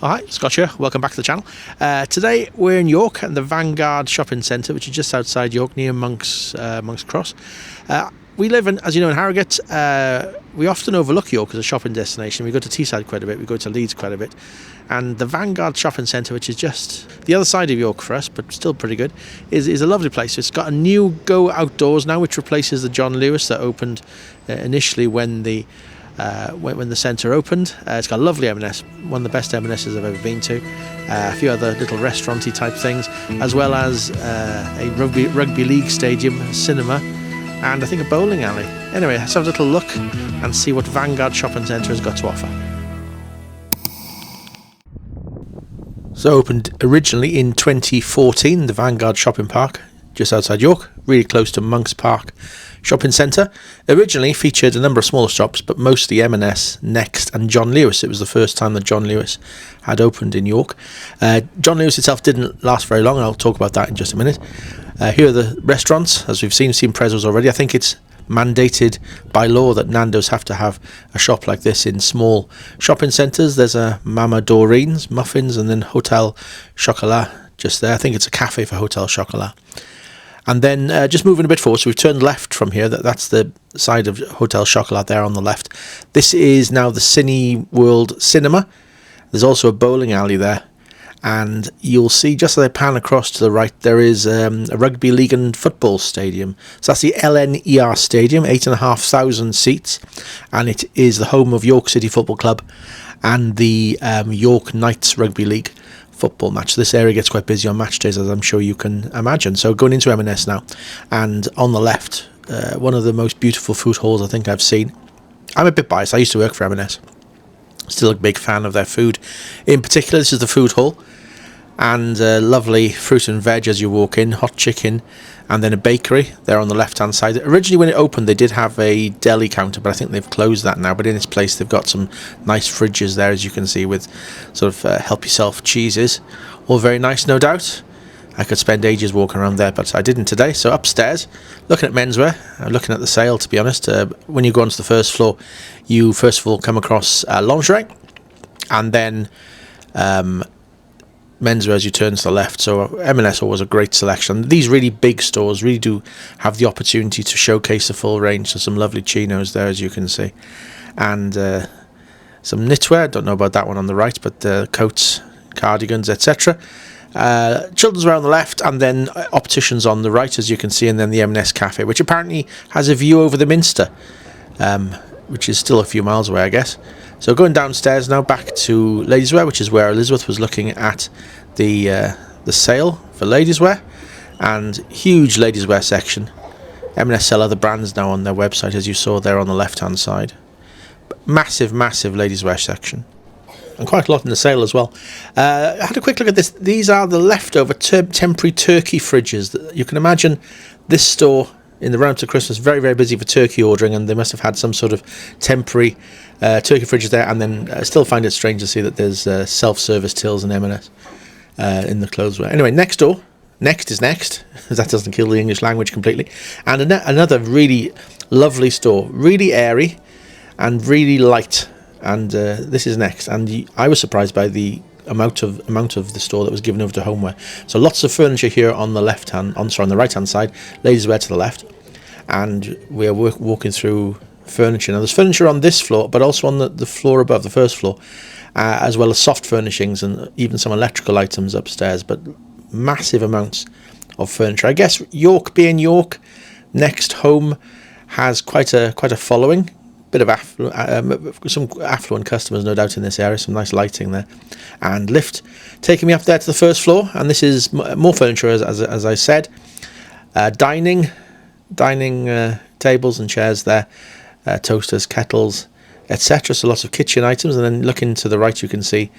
Hi, Scott here. Welcome back to the channel. Today we're in York and the Vanguard Shopping Centre, which is just outside York near Monk's Cross. We live in, as you know, in Harrogate. We often overlook York as a shopping destination. We go to Teesside quite a bit, we go to Leeds quite a bit. And the Vanguard Shopping Centre, which is just the other side of York for us, but still pretty good, is a lovely place. It's got a new Go Outdoors now, which replaces the John Lewis that opened initially when the centre opened. It's got a lovely M&S, one of the best M&S's I've ever been to. A few other little restaurant-y type things, as well as a rugby league stadium, a cinema, and I think a bowling alley. Anyway, let's have a little look and see what Vanguard Shopping Centre has got to offer. So opened originally in 2014, the Vanguard Shopping Park, just outside York, really close to Monk's Park Shopping Centre. Originally featured a number of smaller shops, but mostly M&S, Next and John Lewis. It was the first time that John Lewis had opened in York. John Lewis itself didn't last very long. I'll talk about that in just a minute. Here are the restaurants, as we've seen Prezzo's already. I think it's mandated by law that Nando's have to have a shop like this in small shopping centres. There's a Mama Doreen's Muffins and then Hotel Chocolat just there. I think it's a cafe for Hotel Chocolat. And then just moving a bit forward, so we've turned left from here. That's the side of Hotel Chocolat there on the left. This is now the Cineworld cinema. There's also a bowling alley there. And you'll see, just as I pan across to the right, there is a rugby league and football stadium. So that's the LNER Stadium, 8,500 seats. And it is the home of York City Football Club and the York Knights Rugby League football match. This area gets quite busy on match days, as I'm sure you can imagine. So going into M&S now, and on the left, one of the most beautiful food halls I think I've seen. I'm a bit biased. I used to work for M&S. Still a big fan of their food. In particular, this is the food hall, and lovely fruit and veg as you walk in, hot chicken, and then a bakery there on the left hand side. Originally when it opened they did have a deli counter, but I think they've closed that now. But in its place they've got some nice fridges there, as you can see, with sort of help yourself cheeses. All very nice, no doubt. I could spend ages walking around there, but I didn't today. So upstairs, looking at menswear, looking at the sale, to be honest. When you go onto the first floor, you first of all come across lingerie, and then menswear as you turn to the left. So M&S always a great selection. These really big stores really do have the opportunity to showcase the full range. So some lovely chinos there, as you can see, and some knitwear. Don't know about that one on the right, but coats, cardigans, etc. Children's wear on the left, and then opticians on the right, as you can see, and then the M&S cafe, which apparently has a view over the Minster, which is still a few miles away, I guess. So going downstairs now, back to ladies' wear, which is where Elizabeth was looking at the sale for ladies' wear, and huge ladies' wear section. M&S sell other brands now on their website, as you saw there on the left hand side. Massive ladies' wear section, and quite a lot in the sale as well. I had a quick look at this. These are the leftover temporary turkey fridges. You can imagine this store in the run up to Christmas very busy for turkey ordering, and they must have had some sort of temporary turkey fridges there. And then I still find it strange to see that there's self-service tills and M&S in the clothes wear. Anyway, next door, Next is Next. That doesn't kill the English language completely. And another really lovely store, really airy and really light. And this is Next, and I was surprised by the amount of the store that was given over to Homeware. So lots of furniture here on the on the right hand side, ladies' wear to the left, and we are walking through furniture. Now there's furniture on this floor, but also on the floor above, the first floor, as well as soft furnishings and even some electrical items upstairs. But massive amounts of furniture. I guess York being York, Next Home has quite a following. Bit of some affluent customers, no doubt, in this area. Some nice lighting there, and lift taking me up there to the first floor. And this is more furniture, as I said. Dining tables and chairs there, toasters, kettles, etc. So lots of kitchen items. And then looking to the right, you can see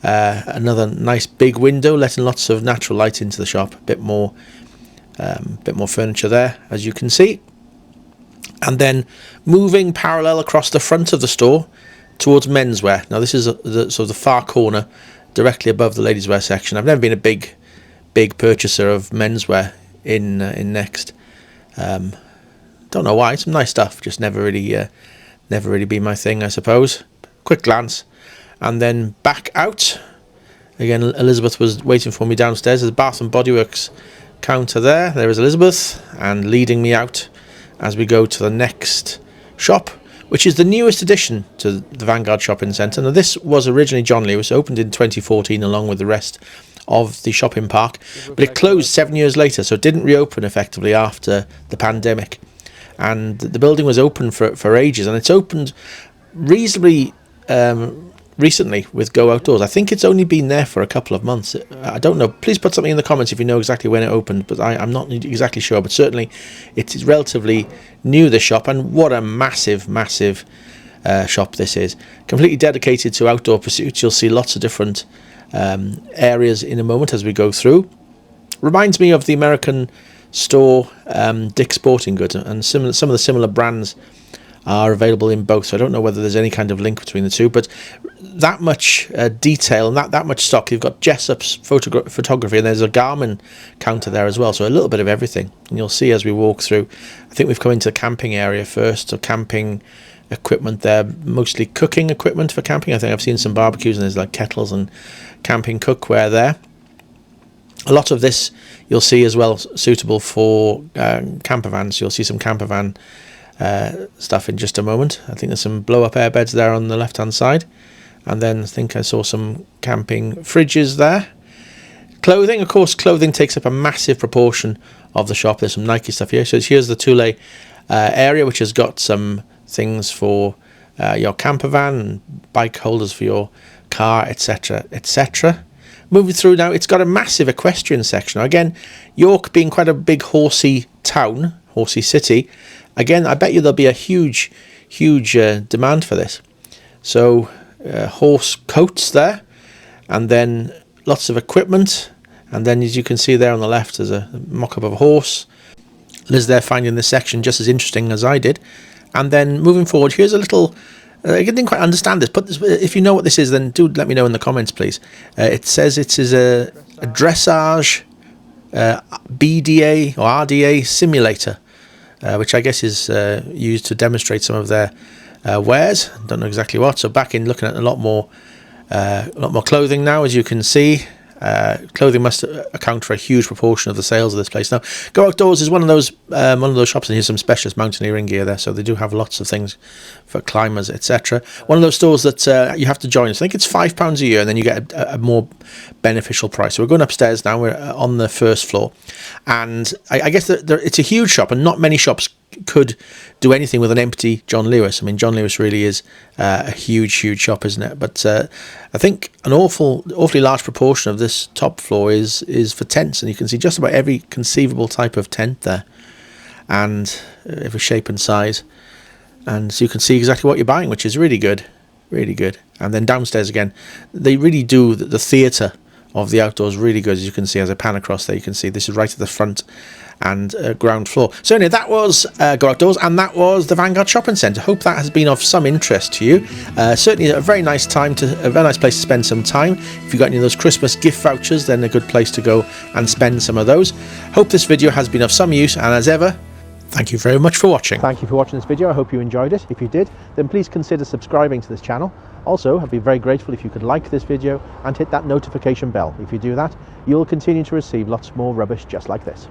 another nice big window, letting lots of natural light into the shop. Bit more furniture there, as you can see. And then moving parallel across the front of the store towards menswear. Now this is the far corner, directly above the ladies' wear section. I've never been a big purchaser of menswear in Next. Don't know why. Some nice stuff, just never really been my thing, I suppose. Quick glance, and then back out Again, Elizabeth was waiting for me downstairs. There's a Bath and Body Works counter there. There is Elizabeth, and leading me out as we go to the next shop, which is the newest addition to the Vanguard Shopping Centre. Now, this was originally John Lewis, opened in 2014 along with the rest of the shopping park, but it closed 7 years later, so it didn't reopen effectively after the pandemic. And the building was open for ages, and it's opened reasonably recently with Go Outdoors. I think it's only been there for a couple of months. I don't know. Please put something in the comments if you know exactly when it opened, but I'm not exactly sure. But certainly it's relatively new, this shop, and what a massive shop this is. Completely dedicated to outdoor pursuits. You'll see lots of different areas in a moment as we go through. Reminds me of the American store Dick's Sporting Goods, and some of the similar brands are available in both, so I don't know whether there's any kind of link between the two, but that much detail and that much stock. You've got Jessup's photography, and there's a Garmin counter there as well, so a little bit of everything. And you'll see as we walk through, I think we've come into the camping area first, so camping equipment there, mostly cooking equipment for camping. I think I've seen some barbecues, and there's like kettles and camping cookware there. A lot of this you'll see as well suitable for camper vans. You'll see some camper van stuff in just a moment. I think there's some blow-up airbeds there on the left-hand side, and then I think I saw some camping fridges there. Clothing, of course, clothing takes up a massive proportion of the shop. There's some Nike stuff here. So here's the Thule area, which has got some things for your camper van and bike holders for your car, etc., etc. Moving through now, it's got a massive equestrian section. Again, York being quite a big horsey town, horsey city, again, I bet you there'll be a huge demand for this. So horse coats there, and then lots of equipment, and then as you can see there on the left, there's a mock-up of a horse. Liz there finding this section just as interesting as I did. And then moving forward, here's a little, I didn't quite understand this, but if you know what this is, then do let me know in the comments, please. It says it is a dressage BDA or RDA simulator, which I guess is used to demonstrate some of their wares. Don't know exactly what. So back in looking at a lot more clothing now, as you can see. Clothing must account for a huge proportion of the sales of this place. Now, Go Outdoors is one of those shops, and here's some specialist mountaineering gear there. So they do have lots of things for climbers, etc. One of those stores that you have to join. So I think it's £5 a year, and then you get a more beneficial price. So we're going upstairs now. We're on the first floor, and I guess it's a huge shop, and not many shops could do anything with an empty John Lewis. I mean, John Lewis really is a huge shop, isn't it? But I think an awfully large proportion of this top floor is for tents, and you can see just about every conceivable type of tent there, and every shape and size, and so you can see exactly what you're buying, which is really good. And then downstairs again, they really do the theatre of the outdoors really good. As you can see, as I pan across there, you can see this is right at the front and ground floor. So anyway, that was Go Outdoors, and that was the Vanguard Shopping Centre. Hope that has been of some interest to you. Certainly a very nice place to spend some time. If you've got any of those Christmas gift vouchers, then a good place to go and spend some of those. Hope this video has been of some use, and as ever, thank you very much for watching. Thank you for watching this video. I hope you enjoyed it. If you did, then please consider subscribing to this channel. Also, I'd be very grateful if you could like this video and hit that notification bell. If you do that, you'll continue to receive lots more rubbish just like this.